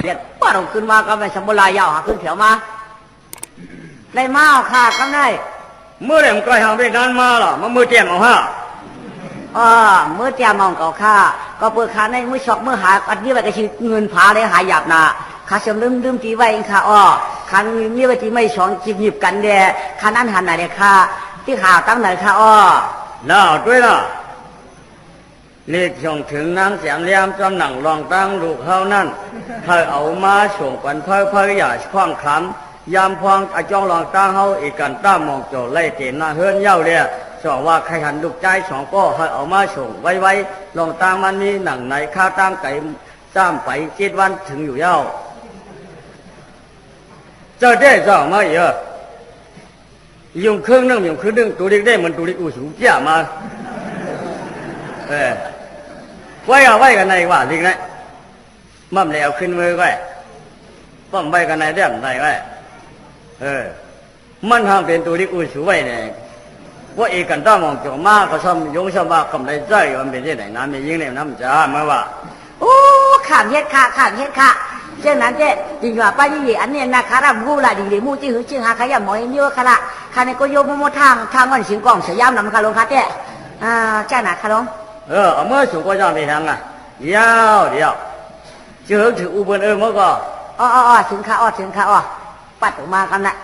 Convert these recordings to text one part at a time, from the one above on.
เด็ดป้าเราขึ้นมาก็ไม่สมบูรณ์ยาวหาขึ้นเถียวมาได้มาเอาขาดกันได้เมื่อไหร่มันใกล้หางไปนานมาล่ะมันมือเตี้ยมเอาฮะเมื่อเจ้ามองเก่าข้าก็เปิดขาในมือชอกมือหาอันนี้ไปก็ชื่อเงินผาเลยหายหยาบนาข้าเสริมลืมจีไว้ค่ะคันนี้ไว้ที่ไม่สองจีบหยิบกันเดียคันนั้นหันไหนเดียค่ะที่ข่าวตั้งไหนค่ะน่าด้วยล่ะเรียกส่งถึงนางเสียงเลี้ยมจำหนังรองตั้งลูกเขานั่นเธอเอามาส่งกันเพื่ออย่าคล้องคล้ำยามพองอาจ้องรองตั้งเขาอีกกันต้ามองโจไล่เจนหน้าเฮือนเย้าเรียสองว่าใครหันลูกใจสองก็ให้เอามาส่งไว้รองตั้งมันมีหนังไหนข้าตั้งไก่จ้ามไป7 วันถึงอยู่เย้าเจ้าได้สองมาเยอะ用ครึ่งนึง用ครึ่งนึงตัวเล็กได้มันตัวเล็กอู้สูงเจ้ามาไว้กันไหนว่าลิงไหนมั่มเลยเอาขึ้นมือไว้ป้อมไว้กันไหนเรียบไหนไว้มันทำเป็นตัวเล็กอู้สูงไว้เนี่ยว่าเอกันต้ามองจงมาก็ชอบยงชอบว่ากำไรใจมันเป็นที่ไหนน้ำมียิงเนี่ยน้ำจ้าเมื่อว่าโอ้ข่ามเฮ็ดค่ะเช่นนั้นเจ๊จริงว่าป้ายี่อันนี้นะคารามูละดีมูจีหือชื่อหาขยะหมอยเยอะค่ะละค่ะในก็โยมโมทางวันสิงกองเสียยามนำคาลงค่ะเจ๊เจ้าหน้าคาลงเอาเมื่อส่งก็จะไม่ทางอ่ะยาวเดียวเจอถืออุบลเมื่อก็ถึงค่ะปัดออกมากันนะ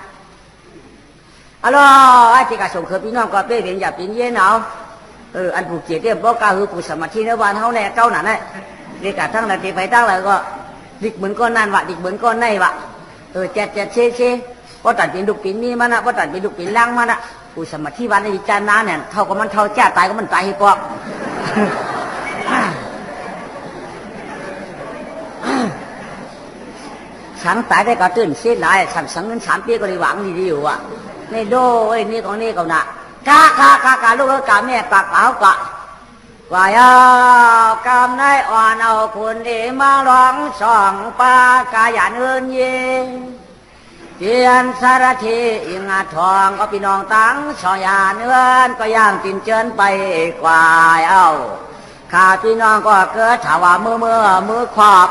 ไอ้ที่กระส่งเคยพี่น้องก็เป้เพียงอย่าปีนเย็นเอาอันผูกเจียเรียบบอกกาคือผูกสมาธิในวันเขาแน่เก้าหนาเนี่ยเรียกทั้งนาทีไปตั้งเลยก็ดิกเหมือนก้อนนั่นวะดิกเหมือนก้อนในวะเจ็ดเช่พอตัดเป็นดุกปีนนี่มันนะพอตัดเป็นดุกปีนล่างมันนะผูกสมาธิวันในจานน้าเนี่ยเท่ากับมันเท่าจ้าตายก็มันตายให้ปอกฉันตายได้ก็ตื่นเสียหลายฉันสังเงิน3 ปีก็ได้หวังดีอยู่อ่ะในโดนี่ของนี่ก็น่ะกาลูกกาแม่ปากเปล่ากว่าอยากำได้อ่อนเอาคุณดีมาร้องส่องปากาหยันเอินเย็นเทียนสารทีอิงอาทองก็พี่น้องตั้งสอยาเนื้อนก็ย่างตินเจินไปกว่าข้าพี่น้องก็เกิดถาว่ามือขอบ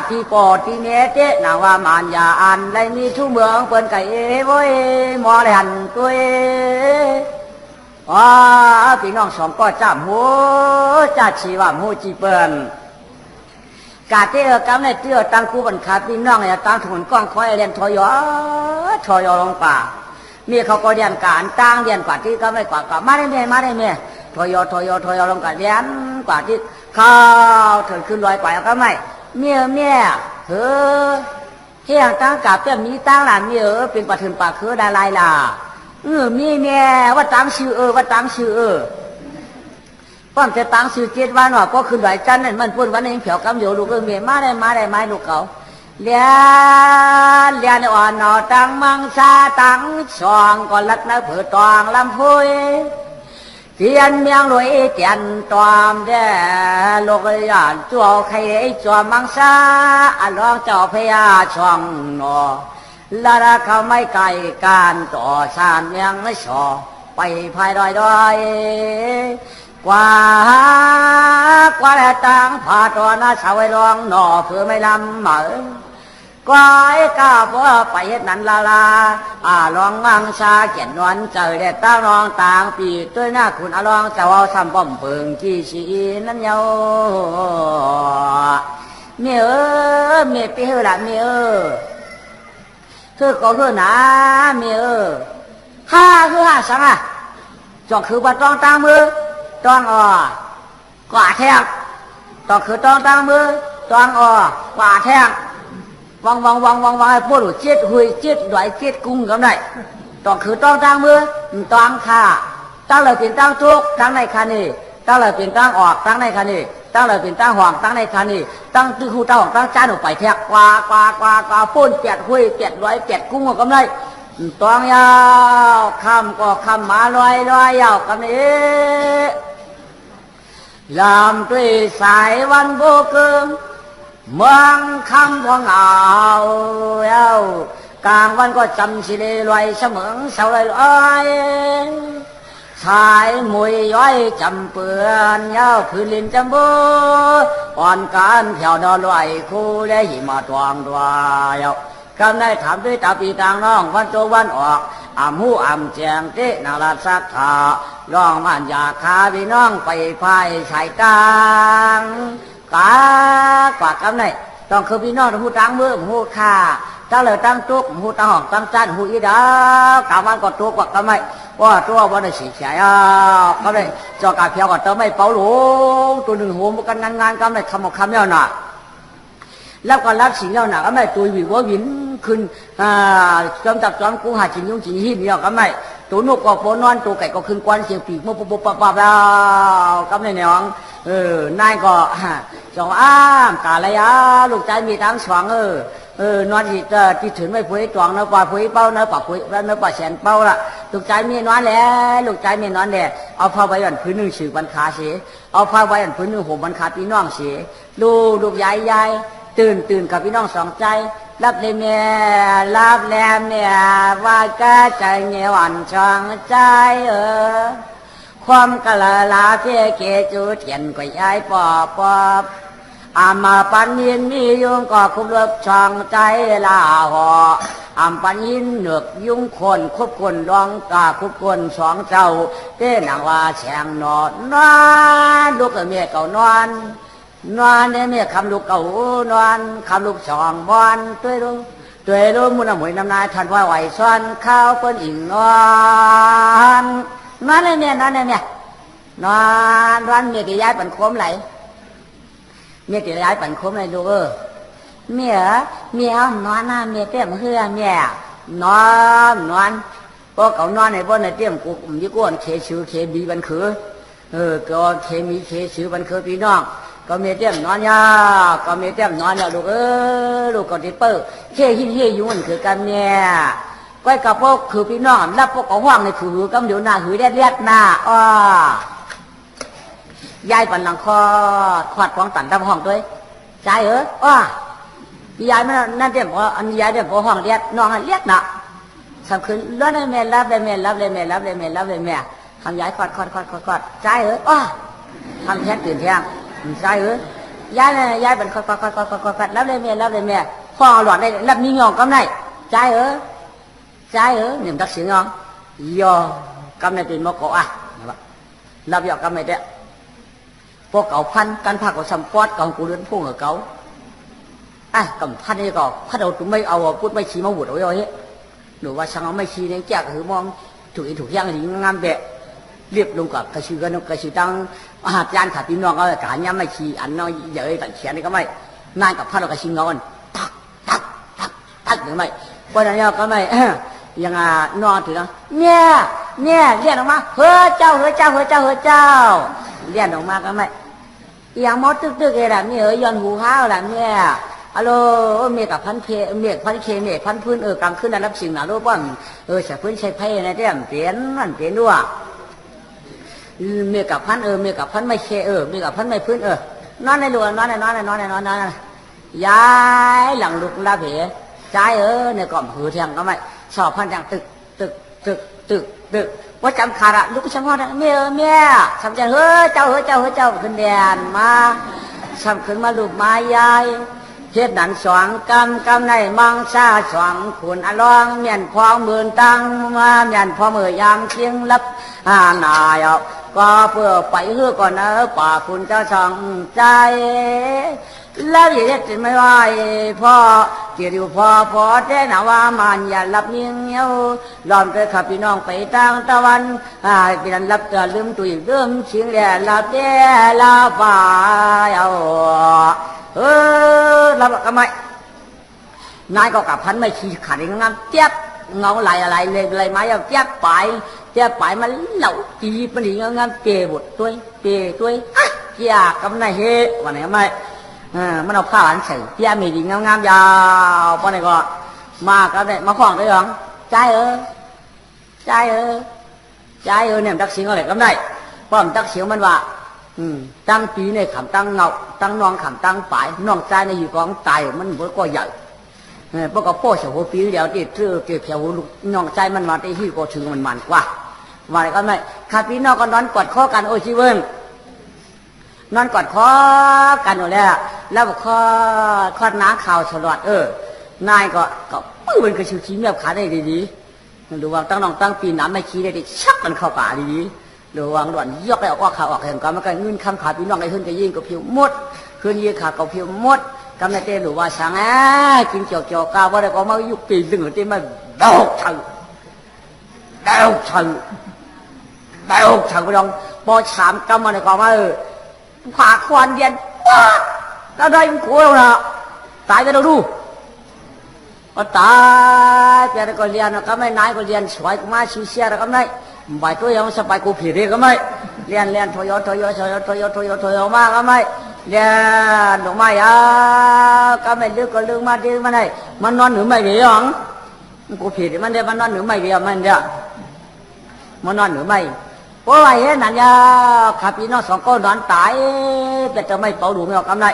ที่ปอดที่เนเจนางว่ามานยาอันได้มีทุเมืองเปิ้นไก่โว้ยมอได้หันตัวพี่น้องสองก็จ้าหัวจ้าชีว่าหัวจีเปิ้นกาเตกำในเตี้ยตั้งคู่บันคาพี่น้องเนี่ยตั้งถนนก้องคอยเรียนทอยลงป่าเมียเขาก็เรียนการตั้งเรียนกว่าที่ก็ไม่กว่าก็มาได้เมียทอยลงกันเรียนกว่าที่ข้าวเถิดขึ้นลอยไปก็ไม่เมียเฮียงตั้งกับเปี้ยมีตั้งหลานเมียเป็นปัจจุบันคือได้ลายล่ะมีเมียว่าตั้งชื่อป้อมจะตั้งชื่อ7 วันว่าก็ขึ้นลอยจันนั่นมันพูดวันนี้เผียวกำอยู่ลูกเมียมาได้ไม้ลูกเขาเลียนอ่อนนอตั้งมังซาตั้งช่องก็ลักนักเผือตองลำพุยเทียนเมียงรวยเทียนตอมแด่โลกยานจัวใครจัวมังซาลองเจ้าพญาช่องนอลาราเขาไม่ไกลการต่อชาญเมียงไม่ชอไปภายดอยกว่าแล้วตั้งผาตัวน่าชาวไอ้รองหน่อเพื่อไม่ลำเหมอกว่าไอ้ก้าเพราะไปเฮ็ดนั้นลาลองมังชาเขียนนวลเจอได้ตั้งรองต่างปีด้วยหน้าคุณลองจะเอาซ้ำป้อมเพิงกี่ชีนั้นเยาเมียไปเฮือละเมียก็คือหนาเมียคือสังจอกคือว่าต้องตั้งมือต้องกว่าแทงจอกคือต้องตั้งมือต้องกว่าแทงวังให้พวกหนูเจ็ดหุยเจ็ดดอยเจ็ดกุ้งกันได้ต้องคือต้องตั้งมือต้องข่าตั้งเลยเป็นตั้งทุกตั้งในคันนี้ตั้งเลยเป็นตั้งออกตั้งในคันนี้ตั้งเลยเป็นตั้งห่วงตั้งในคันนี้ตั้งตื้อคู่ตั้งห่วงตั้งจ้าหนูไปแทกกว่าป้น8 หุย8 ดอย8 กุ้งกันได้ต้องยาวคำก็คำมาลอยยาวกันนี้ลำด้วยสายวันโบกเมืองคำพองเอากลางวันก็จำสิเลลอยเสมอเสาลอยส ชายมวยย้อยจำเปือนยาวพื้นลินจำบูอ่อนการเที่ยวดอนลอยคู่ได้หิมาตวงดวายกำได้ถามด้วยตาปีต่างน้องวันโจวันออกอ่ำหูอ่ำแจงเจ๊นาราสักขาร้องมันอยากขาพี่น้องไปพายชายกลางกากว่ากำได้ต้องคือพี่น้องหูตังมือหูขาตั้งเลยตั้งตุกหูตั้งห้องตั้งจันหูอีดากามันก็ตัวกว่ากำไม่ว่าตัววันได้สีเสียก็ได้จอกาเพียวก็เติมไม่เป่าหลูตัวหนึ่งหัวมันกันงานก็ไม่ทำเอาคำแล้วน่ะแล้วก็รับสิ่งแล้วน่ะก็ไม่ตัววิววินขึ้นจำจับจอมกูหาจิงยุ่งจิงหินเนี่ยก็ไม่ตัวนกก็โผล่นอนตัวไก่ก็ขึ้นกวนเสียงปีกมุบปุ๊บปั๊บปั๊บแล้วก็ไม่เนี่ยนายก็จองอ้ามกาเลยลูกใจมีทั้งสองนอนที่ถึงไม่พุ้ยจวงเนื้อปลาพุ้ยเป้าเนื้อปลาพุ้ยเนื้อปลาแสนเป้าละลูกใจมีนอนแหละลูกใจมีนอนแหละเอาผ้าใบหย่อนพื้นหนึ่งสื่อบันคาเสียเอาผ้าใบหย่อนพื้นหนึ่งห่มบันคาพี่น้องเสียลูกยายตื่นกับพี่น้องสองใจรับเลยแม่รับแล้วแม่ว่าก็ใจเงี้ยหวานช่างใจความกะลาเพียเกจูเทียนก็ย้ายปอบอามาปันยินมียุงก็คุบเลิบช่างใจลาหออามปันยินเหนือกยุงคนคุบคนร้องกาคุบคนสองเจ้าเต้นางว่าแฉงนอนลูกเมียเก่านอนเนี่ยเมียคำลูกเก่านอนคำลูกสองบอนตัวรู้มุนหมวยน้ำนายทันว่าไหวซ้อนข้าวเปิ้นอิ่งนอนเลยเมียนอนเมียจะย้ายปันโคมไหลเมียจะย้ายปันโคมไหลลูกเมียนอนนะเมียเตี้ยมเฮือเมียนอนพอเขานอนในบ่ในเตี้ยมกูยิ่งก้นเคชื่อเคบีบันคือก็เคมีเคชื่อบันคือพี่น้องก็เมียเตี้ยมนอนยาก็เมียเตี้ยมนอนแล้วลูกลูกก็ที่เปิ้ลเคหินเฮยุ่งคือกันเนี่ยก้อยกับพวกคือพี่น้องรับพวกของห้องในถือกำเดี๋ยวหน้าหือเลียดหน้ายายปันหลังคอขวัดของตันทำห้องด้วยใจพี่ยายมันนั่นเดี๋ยวพออันยายเดี๋ยวพอห้องเลียดน้องเลียดน่ะสำคัญล้วนเลยแม่รับเลยแม่ทำยายขวัดใจทำแท้ตื่นเที่ยงใจยายเป็นขวัดรับเลยแม่ห้องหลอดได้รับมีงองก็ได้ใจniềm đắc sĩ ngon do cam này tiền mô cổ lập dọ cam này đấy vô cậu phanh căn phạt của sầm quát còn cụ đến phun ở cậu cầm phanh đi cậu phát đầu tụi mây ao phút mây xí máu bụt rồi hết đủ qua sáng mây xí đến chạc hứa mong thủ giang thì ngam bẹ liệp luôn cả cái sự tăng hạt gian thả tim non cả nhà mây xí ăn nó dễ tận chén đi các mày nai cả phát đầu cái xí ngon tắc nữa mày qua đây nhau các màyยังนอนถือเนี่ยเรียนออกมาเฮ้อเจ้าเรียนออกมาก็ไม่ยังมดตึกเอล่ะมีย้อนหูข้าวล่ะเนี่ยฮัลโหลเมียกับพันเคเมียพันพื้นกลางคืนได้รับสิ่งหนารู้ป่ะใส่พื้นใส่ไพ่ในเรื่องเปลี่ยนด้วยเมียกับพันเมียกับพันไม่เคเมียกับพันไม่พื้นนอนในหลวงนอนย้ายหลังลุกลาเผยใจเนี่ยก่อนหือเทียงก็ไม่สอบพันอย่างตึกว่าจำขาดลูกฉันพ่อเมียสำจันเจ้าขึ้นแดนมาสำขึ้นมาลูกมายายเฮ็ดดันสองกำในมังซาสองขุนอลองเมียนพอหมื่นตังมาเมียนพอมือยามเชียงลับนายก็เพื่อไปเฮือก่อนป่าคุณเจ้าสองใจแล้วอย่าจะไม่ไหวพ่อเกี่ยวพอแต่หนาว่ามันอย่าหลับเงี้ยวหลอมไปขับพี่น้องไปทางตะวันพี่นั้นรับจะลืมตุยลืมเสียงแหล่ลาเต้ลาฝ่ายรับก็ไม่นายก็กับพันไม่ขี้ขาดงามเจี๊ยบเงาอะไรเลยไม้เอาเจี๊ยบไปมันเหลาจีมันดีงามเปย์บดตัวเจี๊ยบกำไรเฮวันไหนไม่มันเอาผ้าอันใส่เตี้ยมีดีงามยาวป้อนไหนก็มาก็ได้มาขวางได้หรอใจเนี่ยดักเสียงอะไรก็ได้ป้อมดักเสียงมันว่าตั้งปีในขำตั้งเงาตั้งนองขำตั้งฝ่ายน้องใจในอยู่กองตายมันบ่ก็ใหญ่พวกก็โป้เสียหัวปีเดียวที่เกี่ยวหัวลูกน้องใจมันมาที่ที่ก็ถือมันกว่า ว่าอะไรก็ไม่ข้าพี่น้องก็นอนกอดคอกันโอ้ชีเวิงนอนกอดคอกันอยู่แล้วคอน้าข่าวสลอดนายก็ปื้มันก็ชิวชี้เมียบขาได้ดีๆดูว่าตั้งปีน้ำไม่ขี้ได้ดิชักมันเข้าป่าดีๆดูว่าหลวนยกได้ออกข่าวออกแห่งกันมันก็เงินคำขาพี่น้องไอ้ขึ้นก็ยิ่งก็ผิวมดขึ้นยิ่งขาก็ผิวมดกำลังเตะหรือว่าสังกินเจียวกาว่าได้ก็มายุปีดึงหรือที่มันดอกเฉยไปลองพอฉามกำมาในความว่าผ่าควันเย็นว้าแล้วได้มันกลัวนะตายไปเราดูก็ตายเปียก็เรียนก็ไม่นายก็เรียนสวยก็มาชิเชียก็ไม่ใบตัวยังสบายกูผีเรียก็ไม่เรียนทอยมาก็ไม่เรียนดอกไม้ก็ไม่ลึกก็ลึกมาดีมาไหนมันนอนหรือไม่เบี้ยงกูผีมันเดียมันนอนหรือไม่เบี้ยมันเดียมันนอนหรือไม่เพราะว่าเห็นนั่นยาข้าพี่น้องสองคนนอนตายแต่จะไม่เป่าดูไม่ออกกำไร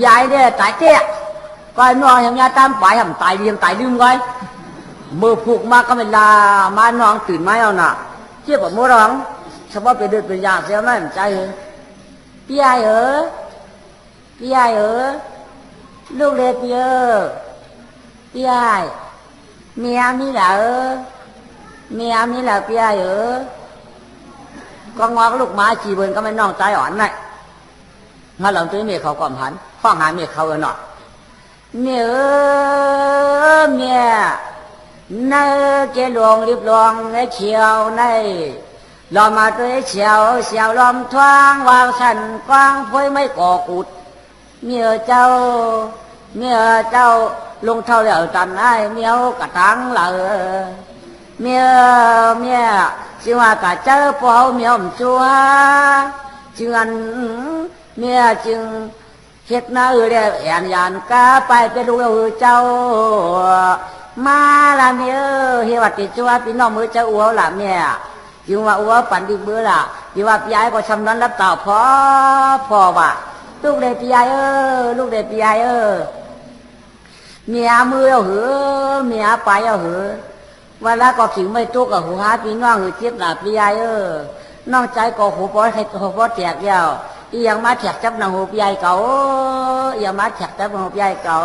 ยายเนี่ยตายเตี้ยก็นอนอย่างนี้ตามไปทำตายเรียงตายลืมไว้มือผูกมาก็ไม่ลามานอนตื่นไม่เอาหน่ะเจี๊ยบกับมือร้องเฉพาะไปเดินไปยาเสียไม่ใจพี่ยายลูกเล็กพี่ยายเมียมีเหรอพี่ยายก็งอกลูกม้าจีเบินก็ไม่น้องใจอ่อนน่ะมาหลังตัวเมียเขาความหันข้องหาเมียเขาหน่อยเมียในเจลวงรีบลวงในเขียวในลอมาตัวเฉียวลมทวางวางสันกว้างพ้อยไม่ก่อกุดเมียเจ้าลงเท่าเหล่าตันไอ้เมียวกระทังเหล่าเมียจึงว่ากะเจอพอเมียวจัวจึงอันเมียจึงเฮ็ดหน้าเรียยานกาไปเป็นลูกเจ้ามาละเมียเฮวัดติจัวพี่น้องมือเจ้าอัวละเมียจึงว่าอัวปั่นดิเบื่อละจึงว่าพี่ยายก็ชำนั้นรับต่อพอว่าลูกเด็กพี่ยายเมียมือเอาหือเมียไปเอาหือวันละก็ขิงไม่ตุกกับหูหาพี่น้องหือเจี๊ยบหลับพี่ยายน้องใจก็หูปอให้หูปอแจกยาวอีอย่างมาแจกจับนางหูพี่ยายเก่าอย่างมาแจกจับนางหูพี่ยายเก่า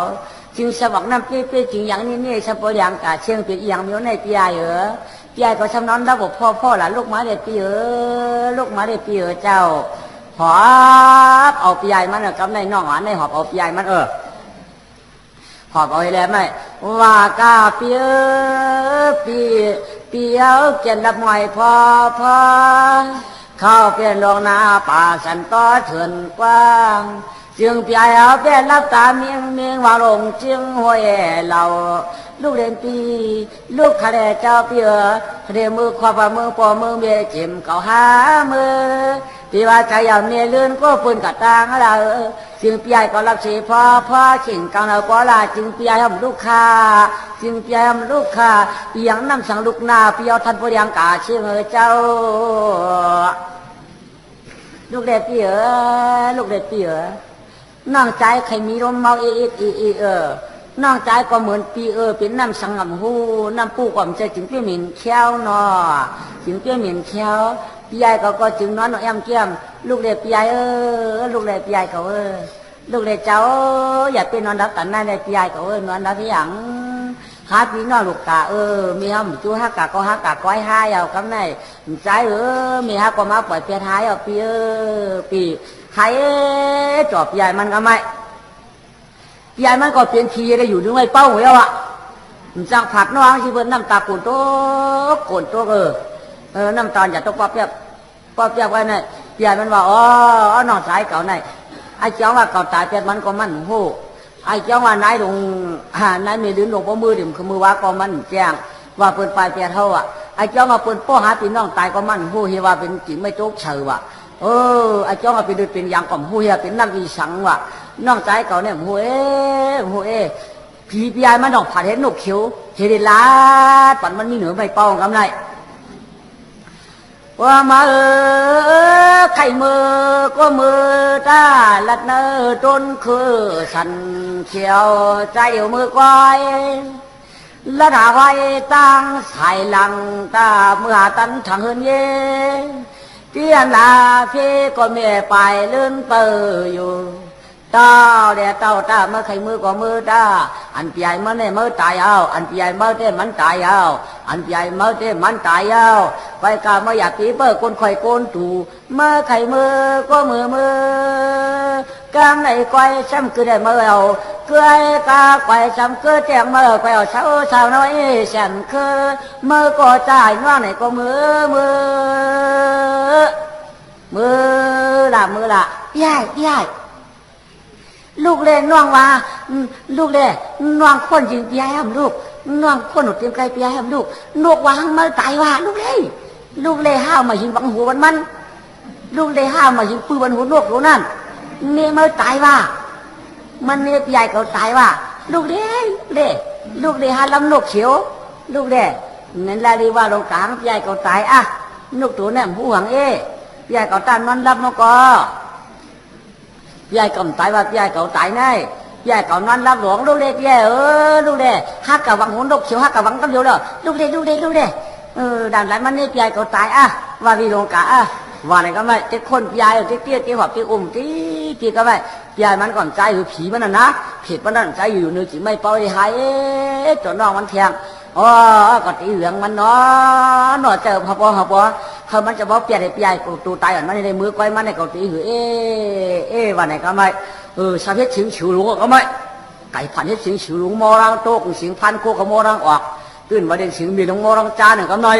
จึงสวักน้ำเปี้ยจริงอย่างนี้สปอยางกาเชียงเปียอย่างมีในพี่ยายพี่ยายก็ชำนอนระบบพ่อหลานลูกมาเด็ดพี่ลูกมาเด็ดพี่เจ้าหอบเอาพี่ยายมันกำในน้องหวานในหอบเอาพี่ยายมันหอบเอาแล้วไหมว่ากาเปียวเจนดับหน่อยพอเข้าเปลี่ยนลงนาป่าสันต้อเถื่อนกว้างจึงพี่ยายเอาเปลี่ยนรับตาเมียงว่าลงจึงห้วยเราลูกเรียนปีลูกคะแนเจ้าเปียเรียมือขวามือปอมือเมียจิ้มเก่าหามือพี่ว่าใจยาวเมียลื่นก็ฟื้นกัดตางเราจึงพี่ใหญ่ก็รับสีพ่อขิงกังเราก็ลาจึงพี่ใหญ่ทำลูกค้าพี่ยังนำสั่งลูกนาพี่เอาท่านผู้ยังกาเชื่อเจ้าลูกเด็กพี่น้องใจใครมีลมเมาน้องใจก็เหมือนปีเป็นน้ำสังหำหูน้ำปูความใจจึงเปี้ยหมิ่นเขี้ยวเนาะจึงเปี้ยหมิ่นเขี้ยวพี่ใหญ่ก็จึงนอนแอมเกี้ยมลูกเด็กพี่ใหญ่ลูกเด็กพี่ใหญ่เขาลูกเด็กเจ้าอย่าเป็นนอนรับกันได้เลยพี่ใหญ่เขานอนรับที่หยังหาพี่น้องลูกกามีห้องจู้ฮักกะก็ฮักกะก้อยหายเอาคำไหนใจมีฮักก็มาปล่อยเพียรหายเอาปีหายจอบพี่ใหญ่มันก็ไม่พี่ใหญ่มันก็เปลี่ยนทีได้อยู่ด้วยเป้าหัวแล้วจังผัดน้องที่เพิ่นน้ำตาโกนโต๊ะน้ำตาอย่าต้องป๊อบเปียบไว้เนี่ยพี่ใหญ่มันว่าน้องสายเก่าเนี่ยไอ้เจ้าว่าเก่าตายเปียมันก็มันหูไอ้เจ้าว่านายลงนายมีลิ้นลงป้มือดิ่มคือมือว่าก็มันแจ้งว่าเปิดปลายเปียเท่าไอ้เจ้าว่าเปิดป้อหาพี่น้องตายก็มันหูเฮียว่าเป็นจริงไม่โจ๊กเฉยว่ะไอ้เจ้าว่าเป็นอย่างก่อมหูเฮียเป็นน้ำอีสังว่ะน้องใจเก่าเนี่ยหูพี่ใหญ่มันดอกผัดเห็นหนกเขียวเฮดิลาปั่นมันมีเหนือไม่ป้องกำไรว่ามาไข่มือก็มือตาลัดเนอต้นคือสันเขียวใจเดียวมือก้อย ละดาไว้ตั้งใส่หลังตาเมื่อตันทางเฮินเย่เตียนลาพี่ก็เมียไปเลื่อนเปออยู่เต้าเดี๋ยวเต้าตาเมื่อใครมือก็มือตาอันใหญ่เมื่อเนี่ยเมื่อตายเอาอันใหญ่เมื่อเต้มันตายเอาอันใหญ่เมื่อเต้มันตายเอาไปกาเมื่ออยากตีเปิดคนคอยโกนตูเมื่อใครมือก็มือกางในก้อยซ้ำคือได้เมื่อเอาเกลือกาก้อยซ้ำคือแจงเมื่อก้อยเอาเช้าน้อยฉันคือเมื่อก็จ่ายง้อไหนก็มือละย่ายลูกเล่นน้องว่าลูกเล่นน้องคนยิงเปียให้ลูกน้องคนหนุดเตรียมไก่เปียให้ลูกลูกวางมาตายว่าลูกเล่ห้าวมายิงบังหัวมันลูกเล่ห้าวมายิงปืนบังหัวลูกรู้นั่นเนี่ยมาตายว่ามันเนี่ยใหญ่เขาตายว่าลูกเล่หาลำลูกเขียวลูกเล่นั่นแหละดีว่าลงกลางใหญ่เขาตายอ่ะลูกตัวเนี่ยผู้หวังใหญ่เขาตานมันรับนกก็ยายก็ตายว่ายายก็ตายไงยายก็นอนรับหลวงลูกเด็กยายลูกเด็กฮักกับวังหุ่นลูกเขียวฮักกับวังตั้งเดียวเลยลูกเด็กด่านไหนมันเนี่ยยายก็ตายอ่ะว่าวีลงกะอ่ะว่าอะไรก็ไม่เจ๊คนยายเจ๊เตี้ยเจ๊หอบเจ๊อุ้มเจ๊ก็ไม่ยายมันก่อนใจอยู่ผีมันน่ะนะผิดมันนั่นใจอยู่เนื้อจีไม่เป่าไอ้หายจนน้องมันแทงอ๋อก็ตีเหลืองมันเนาะหน่อเจอพอเขามันจะบอกเปียได้เปียตูตายอ่ะมันในมือก้อยมันในเกาตีหือวันไหนก็ไม่ชาเพชรสิงฉิวหลวงก็ไม่ไก่พันเพชรสิงฉิวหลวงมอรังโตกสิงพันโคขโมรังออกตื่นมาเด่นสิงมีหลวงมอรังจ้าหนึ่งก็ไม่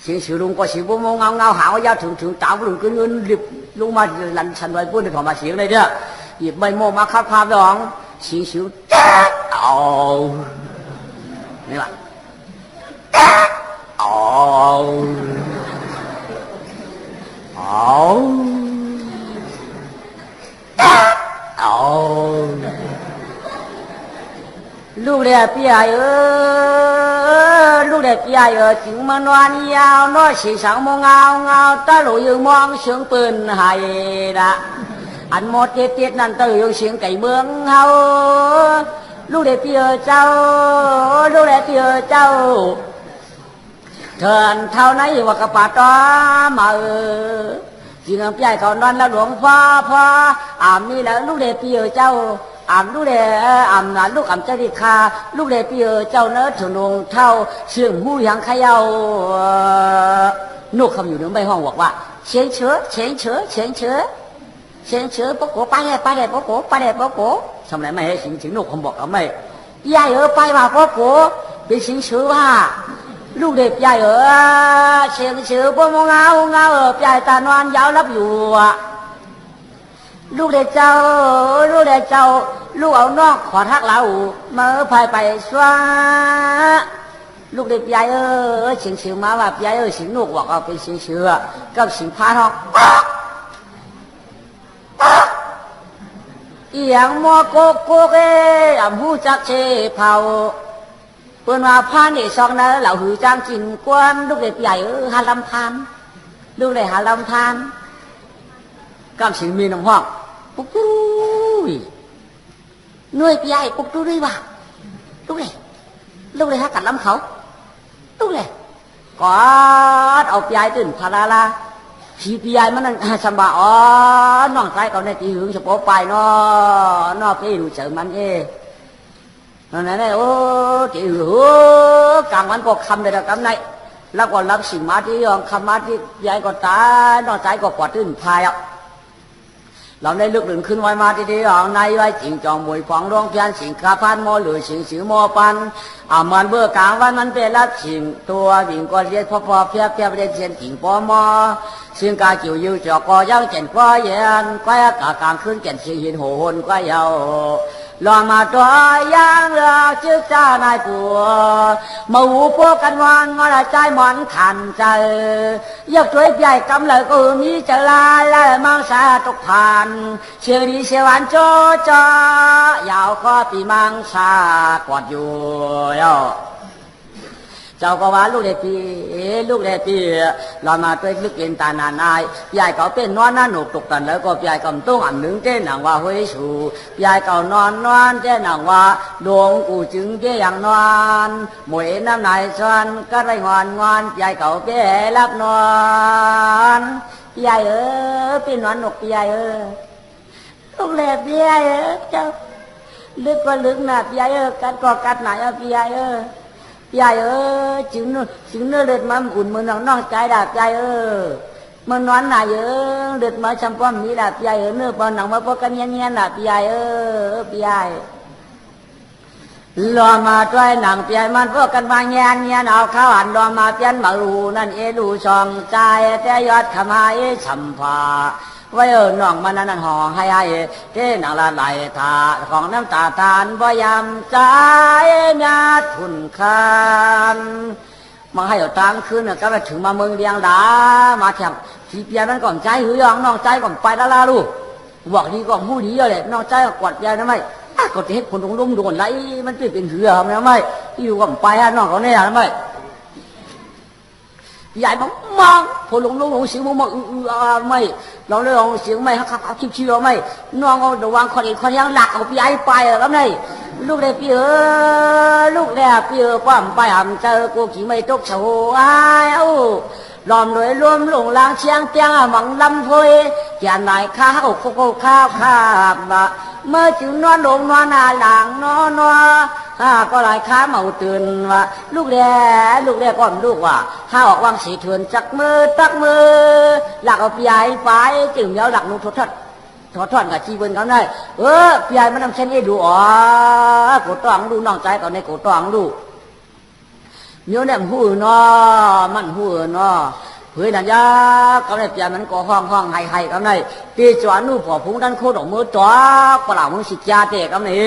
สิงฉิวหลวงก็สิงบุ้งเงาหาวายาถึงจ้าวหลุดเงินรีบลงมาหลันชันไว้พูดในของมาเสียงเลยเนี่ยหยิบใบโมมาคับพาดองสิงฉิวเอานี่แหละลูกเด็กพี่ลูกเด็กพี่จึงมานอนยาวน้อยสีสังมองเงาตาหลุยมองเสียงปืนหายละอันหมดเจ็ดนั่นตื่นเสียงไก่เมืองเฮาลูกเด็กพี่เจ้าเถินเท่านั้นว่ากระปาต้อมาจิงพี่เขานอนแล้วหลวงพ่อนี่แหละลูกเด็กพี่เจ้าลูกเด็กนะลูกเจ้าดิคาลูกเด็กพี่เจ้าเนื้อถนนเท่าเสียงหูยังขย่านุกคำอยู่ในใบห้องบอกว่าเฉียงเชื้อปกโกไปเลยปกโกทำไรไม่ให้สิงนุกคำบอกเขาไม่ยายไปว่าปกโกเป็นสิงเชื้อว่าลูกเด็กใหญ่เฉียงเชื้อพวกเงาใหญ่ตานอนยาวรับอยู่ลูกเด็กเจ้าลูกเอานอกขอทักเราเมื่อพายไปสวาลูกเด็กใหญ่สิงเชื้อมาว่าใหญ่สิงนุกบอกเอาเป็นสิงเชื้อกับสิงพาทองอีหยังมัวโกอำหูจักเชเผาเปิ้นว่าพานนี่ซองเนอเหล่าหือจ้างจินกวนลูกเด็กใหญ่หาลำทานลูกเด็กหาลำทานกำสิมีน้ำห้องปุ๊กตู้หน่วยใหญ่ปุ๊กตู้ด้วยว่ะลูกเด็กหากัดลำเขาลูกเด็กกอดเอาใหญ่ตื่นพาราผีใหญ่มันนั่นสบายน้องใจเขาในตีหึงเฉพาะไปนอพี่ดูเฉยมันนั่นโอ้จีกลางวันก็คำเลยนะกำไนแล้วก็รับสิ่งมาที่ยองคำมาที่ยายก็ตายนอกใจก็กวาดตื้นพายเราได้ลึกถึงขึ้นไว้มาที่ยองในไว้จิงจองมวยฟองร้องเพียนสิงคาพันมอหรือสิงสือมอปันมันเบื่อกลางวันมันเป็นรับสิ่งตัววิ่งก็เรียกพอเพียบเรียนเชียนกิ่งปอมอซึ่งกาจิ๋วยิวจอกก็ยังเจนก็เย็นก็กากลางขึ้นเจนสิหินโหนก็ยาวลองมาตัวยางเรือชื่อเจ้านายปัวมาหูพวกกันวางงอใจหมอนขันใจยกช่วยใหญ่กำเลยก็มีจะลายและมังสาตกผ่านเชียงดีเชียวันโจยาวก็ปีมังสากอดอยู่ เจ้าก็ว่าลูกเด็กปีลูกเด็กปีเรามาด้วยลึกเย็นตานานายยายเขาเป็นนอนน่าหนุกตกตันแล้วก็ยายกำต้องอ่ำหนึ่งเจ้หนังว่าเฮ้ยสูยายเขานอนเจ้หนังว่าดวงกูจึงเจ้อย่างนอนหมวยน้ำนายชวนก็ไรงอนยายเขาเป้รับนอนยายเป็นนอนหนุกยายลูกเด็กปียายเจ้าลึกก็ลึกนะยายกัดก็กัดหนาพี่ยายยายจึงเนื้อเลือดมันอุ่นมือน้องใจดาบยายมันนอนหนาเลือดมาชมป้อมนี้ดาบยายเนื้อปอนหนังมาพอกันเงี้ยดาบยายพี่ยายรอมาด้วยหนังพี่ยายมันพวกกันมาเงี้ยเอาข้าวหันรอมาเปลี่ยนมาลูนั่นลูช่องใจแต่ยอดขมายชัมพาไว้น้องมันนั่นห่อให้เจ้นางละไหลตาของน้ำตาทานพยายามใจญาติทุนคานมาให้เอาตังคืนก็ไปถึงมาเมืองเรียงดามาแถบที่เปียมันก่อนใจหือยองน้องใจก่อนไปละลูกบอกดีก่อนผู้ดีเลยน้องใจกอดยายทำไมก็จะให้คนลุ่มโดนไหลมันเป็นหือทำไมอยู่ก่อนไปน้องเขาเนี่ยทำไมยายมองพอลงเสียงมองไม่ลองเลยลองเสียงไม่ฮักชิวๆไม่น้องเอาเดี๋ยววางคนอีกคนยังหลักเอาพี่ไอ้ไปแล้วไงลูกเด็กพี่ลูกเด็กพี่ป้อมไปหำเจอกูขี่ไม่ตกเฉาล้อมเลยรวมหลงลางเชียงเตียงหมังลำพวยแก่ไหนข้าวข้าวเมื่อจึงนอนลงนอนหลังนอนก็หลายค้าเมาตื่นว่าลูกเด็กก่อนลูกว่าถ้าออกวางสีเถื่อนจักมือหลักเอาพี่ใหญ่ไปจึงเย้าหลักนุทอดกับชีวิตเขาได้พี่ใหญ่มันทำเช่นนี้ดูกูต้องดูน้องใจก่อนในกูต้องดูเดี๋ยวเนี่ยหูมันหูเพื่อนนั่นยาก็ได้เปลี่ยนมันก็ห้องให้ก็ได้ตีจวนนู่นพอพุงดันโคดอกมือจ่อปลามือสิจาเตะก็ได้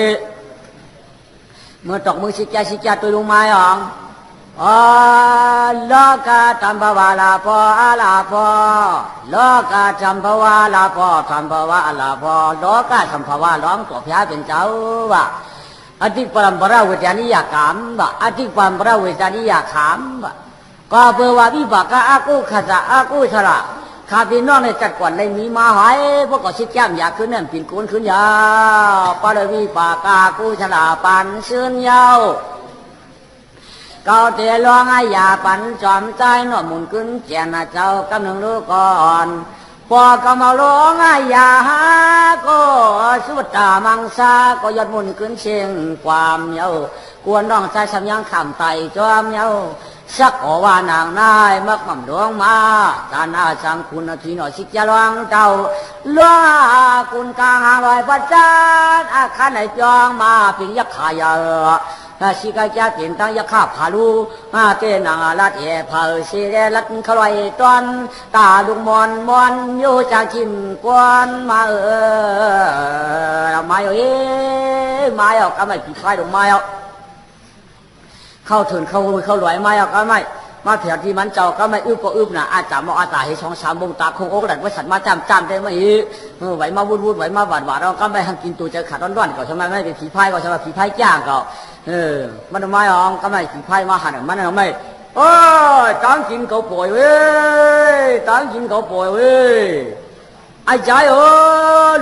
เมื่อตกมือสิจาตัวลงมาโลกาธรรมภวาลาภอาลาภโลกาธรรมภวาลาภธรรมภวาลาภโลกาธรรมภวาล้อมตัวพระเป็นเจ้าว่าอธิปรมปราเวทานิยากามว่าอธิปรมปราเวทานิยาขามว่าก็เพื่อว่าวิบากอากูขจะอากูชราข้าพี่น้องในจัดก่อนในมีมาหายพวกก็ชิดแก้มอยากขึ้นนั่นปิ่นโกนขึ้นยาปาวิบากอากูชราปันเชิญยาวเก่าเตลองอายาปันจอมใจหน่อมุนขึ้นเจียนเจ้ากำลังรู้ก่อนพอกำมาลงอายาก็สุดตามังสาก็ยอดมุนขึ้นเชียงความเยาวกวนน้องใจสำยังขำไตจอมเยาวสักว่านางนายมักมั่มดวงมาจานาสังคุณทีหน่อยสิจะลวงเจ้าล้อคุณกลางหางลอยประจานอาคารไหนจองมาเพียงยักษ์ขายสิกาจะเปลี่ยนตั้งยักษ์ข้าผาลูเต้นางลัดเอเผาเสียลัดขลอยตอนตาลุงมอนอยู่จากชิมกวนมามามาก็ไม่ผิดพลาดลงมาเข้าถึงเข้าหลอยมาก็ไม่มาแถวที่มันเจ้าก็ไม่อึบก็อึบนะอาจจะมาอาตาให้ช่องสามวงตาคงอกหลัดว่าสัตว์มาจำได้ไหมไหวมาวุ่นไหวมาหวานเราก็ไม่ทำกินตัวจะขาดร้อนก็ใช่ไหมไม่เป็นผีพายก็ใช่ไหมผีพายจ้างก็มันไม่อองก็ไม่ผีพายมาหันมันไม่ตั้งกินเขาป่วยเว้ยตั้งกินเขาป่วยเว้ยไอ้ใจ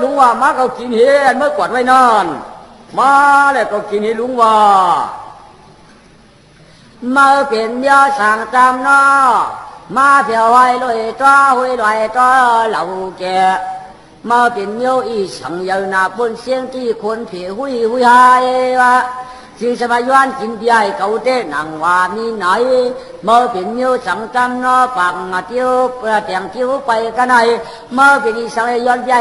ลุงว่ามาเขากินเห็นเมื่อกวาดไว้นอนมาแล้วก็กินเห็นลุงว่ามาเป็นยาสั่งจำนอมาเพียวไว้ลอยจ้าไว้ลอยจ้าเหล่าแกมาเป็นโยอีสังยานาบนเสียงที่คนเพียหุยหายวะสิ่งสมัยย้อนกินใหญ่เก่าเต้นางว่ามีไหนมาเป็นโยสั่งจำนอปังเที่ยวแต่งเที่ยวไปกันไหนมาเป็นอีสังย้อนใหญ่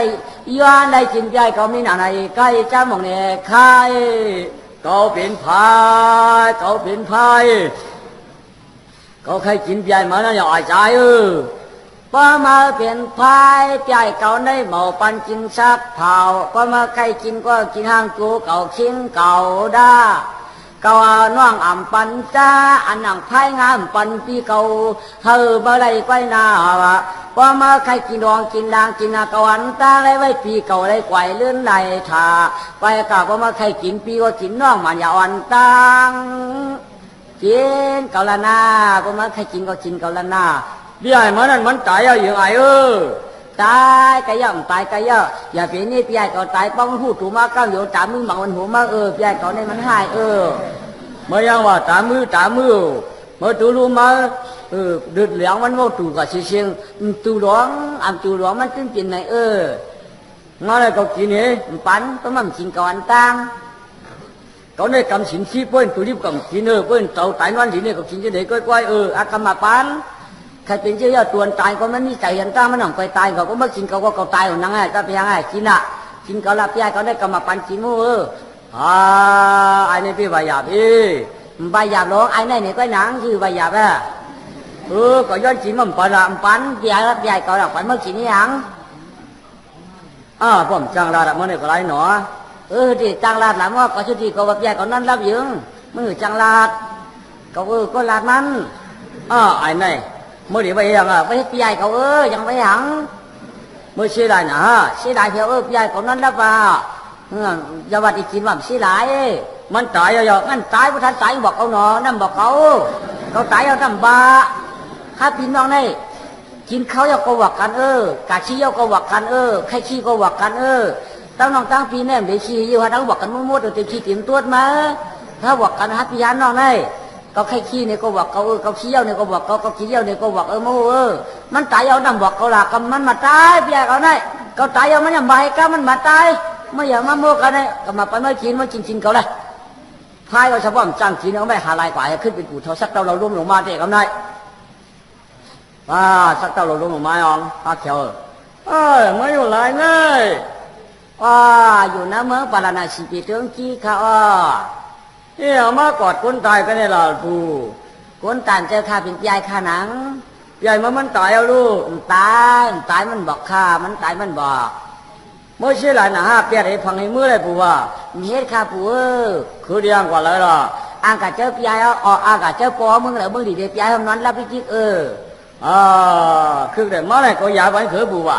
ย้อนได้กินใหญ่เขามีหนาไหนใกล้จ้ามองเนี่ยใครเขาเป็นพายเขาเคยกินใหญ่มาแล้วอย่าใจพอมาเป็นพายใหญ่เก่าได้หมอปันกินซักเผาพอมาใครกินก็กินห้างจูเก่าชิ้นเก่าด้าเก่าน้องอ่ำปันจ้าอันนั่งพายงามปันปีเก่าเฮอเมื่อไรก็น่าวะพอมาใครกินดองกินลางกินกวันตาไรไว้ปีเก่าไรไกวเลื่อนไรชาไปกะพอมาใครกินปีก็กินน้องมันอย่าอ่อนตัง กินเกาละนาก็มาใครกินก็กินเกาละนา พี่ไอ้มันนั่นมันตายเอาอย่างไรตายก็ย่อมตายก็ย่ออย่าเป็นนี่พี่ไอ้ก็ตายป้องหูถูมาก้าวอยู่ตามมือบังวันหัวมาพี่ไอ้ก็ในมันหายเมื่อยังว่าตามมือเมื่อตูรู้มาเดือดเหลียงมันว่าตูกับเชียงตูหลวงตูหลวงมันตึ้งกินไหนงั้นเลยก็กินเนี่ยปันก็มันกินก่อนตั้งเขาในกำสินชีเปิ้นตูรีบกำกินเปิ้นเต่าตายนอนดีเนี่ยก็กินจะเด็กก้อยอากรรมปันใครเป็นเจ้าตัวตายก็มันนี่ใจยันตั้งมันหนังไปตายเขาก็ไม่กินเขาก็ตายของนางไงก็เพียงไงกินกินเขาละพี่ไอ้เขาได้กรรมปันกินมั้งไอ้นี่พี่ใบหยาบพี่ใบหยาบหลงไอ้นี่เนี่ยก็หนังคือใบหยาบก็ย้อนกินมันปันพี่ไอ้เขาละปันเมื่อกินนี่หนังผมจังลาดมันเนี่ยก็ไรหนอที่จังลาดหลังว่าก็ชุดที่เขาแบบใหญ่เขานั่นรับยืงมือจังลาดก็ก็ลาดมันไอ้นี่เมื่อเดี๋ยวไปยังไปพี่ใหญ่เขายังไปหังเมื่อเสียดายนะเสียดายเพียวพี่ใหญ่เขานั่นรับว่าอย่าว่าที่กินว่าเสียดายมันตายเอางั้นตายพระท่านตายบอกเขาหนอนั่นบอกเขาตายเอาทำบาข้าพี่น้องนี่กินเขาเอาก็วักกันกาชี้เอาก็วักกันใครชี้ก็วักกันตั้งน้องตั้งปีเนี่ยเดี๋ยวชี้อยู่ฮะตั้งวักกันมั่วๆเดี๋ยวชี้เตรียมตัวมาถ้าวักกันฮัตพิยานน้องนี่ก็ใครขี้เนี่ยก็วักเขาขี้เอาเนี่ยก็วักเขาขี้เอาเนี่ยก็วักมั่วมันตายเอานั่นบอกเขาละก็มันมาตายพี่เขาเนี่ยเขาตายเอามันยังใบก็มันมาตายไม่อยากมาโมกันเนี่ยก็มาไปไม่กินเขาเลยพายก็เฉพาะจังกินเอาไม่หาลายกว่าขึ้นเป็นกูเท่าสักเราล้มลงมาเด็กเขาเนี่ยสักเต้าเราลงมาไม่อองเขียวไม่อยู่ไรไงอยู่นะเมืองปาราณสีปีเทิงกี้ค่ะมากอดคนตายกันในหลาปูคนตายเจอข้าเป็นยายข้าหนังยายมันตายเอาลูกตายมันบอกข้ามันตายมันบอกเมื่อเชื่อหลายนะเปียดให้ฟังให้มือเลยปูว่าเฮ็ดข้าปูคือเดียงกว่าเลยล่ะอ่างกะเจอยายอ่างกะเจอปอมึงเหรอมึงดีเดียยายทำนั้นรับพิจิตคือแต่เมื่อไรก็อยากไปเขือปูว่า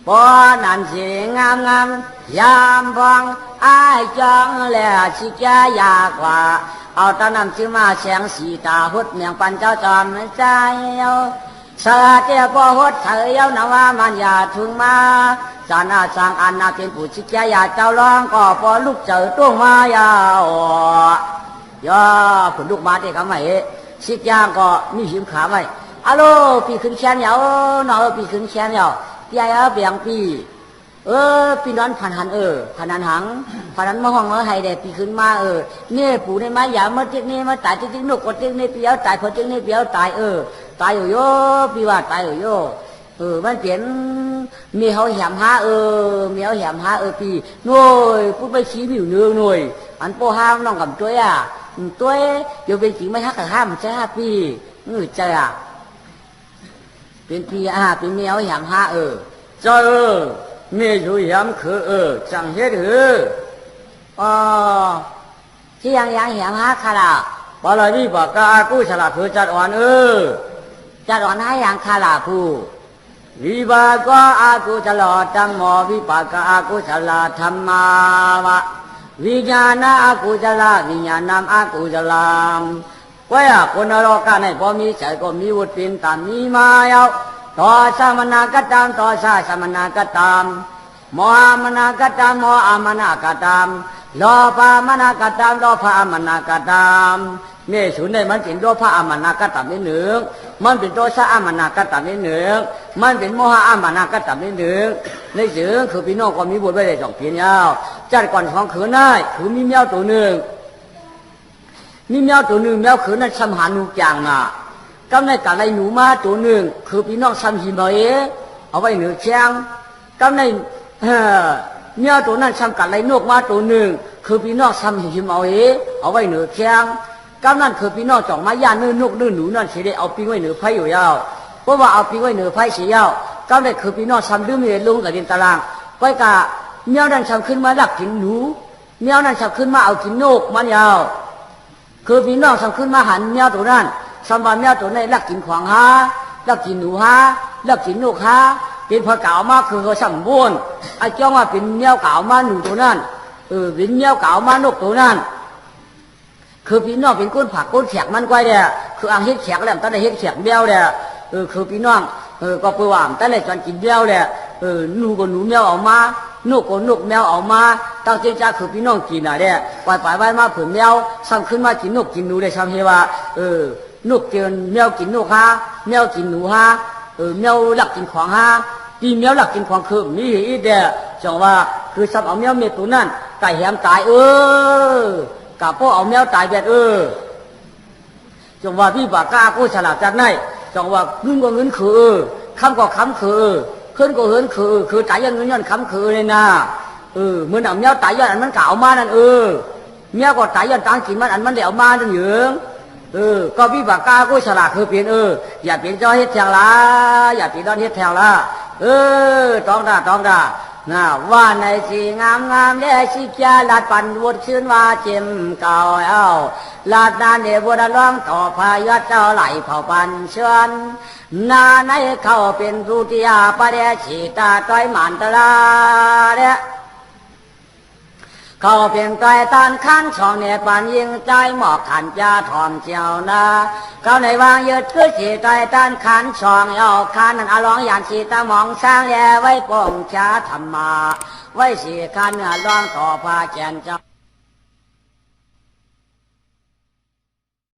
ปอนันสีงามยามพองไอ้จังแล้วชิแกยากว่าเอาตอนนั้นจึงมาแสงสีตาหุดเมียงปันเจ้าจอมใจสาเตียปอหุดเธอเย้านว่ามันอย่าถึงมาจานาสังอันนาเป็นผู้ชิแกยาเจ้าร้องก็พอลูกเจอตุ้งมายาวย่อผลลูกมาเด็กเขาไม่ชิแกก็มีหิมขาไหมอะโลปีขึ้นแขนยาวหนอปีขึ้นแขนยาวพี่ไอ้เบียงปีปีนั้นผ่านหันผ่านหันหังผ่านหันมาห้องมาให้เด็กปีขึ้นมาเนี่ยปู่ในไม้ยามาติ๊กนี่มาตายติ๊กนกกดติ๊กนี่เปียวตายพอติ๊กนี่เปียวตายตายอยู่โยปีว่าตายอยู่โยมันเปลี่ยนมีเขาแหมหามีเขาแหมหาปีหน่วยพูดไปชี้ผิวเนื้อหน่วยอันโปห้ามน้องกับตัวตัวอยู่เป็นจริงไม่ฮักกับห้ามใช่ปีใจเป็นปีเป็นเมียแหมหาเจ้าเมียอยู่แหมคือจังเฮ็ดที่ยังแหมหาค่ะล่ะปลาวิปากากู้ฉลาดคือจัดอ่อนจัดอ่อนให้ยังค่ะล่ะผู้วิบากาอากุฉลาดตังโมวิปากาอากุฉลาดธรรมาวะวิญญาณอากุฉลาวิญญาณามอากุฉลามว่าคนนรกกันให้พอมีใจก็มีวุฒิเป็นตามมีมาเอาต่อสามนาก็ตามต่อสามนาก็ตามโมหามนาก็ตามโมอามนาก็ตามโลภามนาก็ตามโลภามนาก็ตามเนี่ยศูนย์ในมันเป็นโลภะอามานาก็ตามนิดหนึ่งมันเป็นโทสะอามานาก็ตามนิดหนึ่งมันเป็นโมหะอามานาก็ตามนิดหนึ่งในสื่อคือพี่น้องก็มีบุญไว้ได้2 ปียาวจัดก่อนของขืนได้คือมีแมวตัวหนึ่งมีแมวตัวหนึ่งแมวขืนนั้นสัมหานุจางกำในกะไรหนูมาตัวหนึ่งคือพี่น้องสัมหิมเอาไว้เหนือแข้งกำในแมวตัวนั้นสัมกะไรนกมาตัวหนึ่งคือพี่น้องสัมหิมเอาไว้เหนือแข้งกำนั่นคือพี่น้องจ่องมาย่าเนื้อนกเนื้อหนูนั่นเสียได้เอาปิ้งไว้เหนือไผ่อยู่ยาวเพราะว่าเอาปิ้งไว้เหนือไผ่เสียยาวกำนั่นคือพี่น้องสัมดื้อมีลุงกับดินตารางไว้กะแมวนั้นสัมขึ้นมาลักกินหนูแมวนั้นสัมขึ้นมาเอากินนกมันยาวคือพี่น้องสัมขึ้นมาหันแมวตัวนั้นสัมบาแมวตัวนั้นลักกินขวางหาลักกินหนูหาลักกินนกหาเป็นพอเก่ามากคือเขาสัมบุญไอ้จ้องว่าเป็นแมวเก่ามาหนูตัวนั้นเป็นแมวเก่ามานกตัวนั้น คือพี่น้องเป็นก้นผักก้นแขกมันก้อยเนี่ยคืออังเฮ็ดแขกแล้วตั้งแต่เฮ็ดแขกเบี้ยวเนี่ยคือพี่น้องก็เปื่อว่าตั้งแต่จนกินเบี้ยวเนี่ยหนูก็หนูแมวออกมานกก็นกแมวออกมาตั้งใจจะคือพี่น้องกินอ่ะเนี่ยปล่อยไว้มาเผื่อแมวซ้ำขึ้นมากินนกกินหนูได้ซ้ำเฮว่านกกินแมวกินนกฮะแมวกินหนูฮะแมวหลักกินของฮะตีแมวหลักกินของคือมีอีเดียจังว่าคือซ้ำเอาแมวเมตุนั่นไก่แหมตายกับพวกเอาแมวตายแบบจงว่าพี่บากล้ากูฉลาดจากไหนจงว่าเงินก็เงินคือคำก็คำคือขึ้นก็เหินคือตายยันเงินยันคำคือเลยนะเมื่อเอาแมวตายยันอันมันเก่ามานั่นแมวก็ตายยันตังกินมันอันมันเดี่ยวมานั่นเหยืองก็พี่บากล้ากูฉลาดคือเปลี่ยนอย่าเปลี่ยนจอเฮ็ดแถวละอย่าเปลี่ยนดอนเฮ็ดแถวละต้องด่าน่าว่าในสีงามเด้สิแก่ลาดปันวุฒิชื่นว่าเจมเก่าลาดนานเดบุดร้องต่อพายัดเจ้าไหลเผาปันเชิญนาในเข้าเป็นรูติยาปะเดชีตาต้อยหมันตลาเดเขาเป็นไก่ตันขันช่องเนี่ยปันยิงใจหมอกขันจะทอมเจียวนาเขาในวางยืดคือสีไก่ตันขันช่องเอาขันนั้นอลองยานสีตามองสร้างแย่ไว้ปงชาธรรมาไว้สีขันร้องต่อพาแจนเจ้า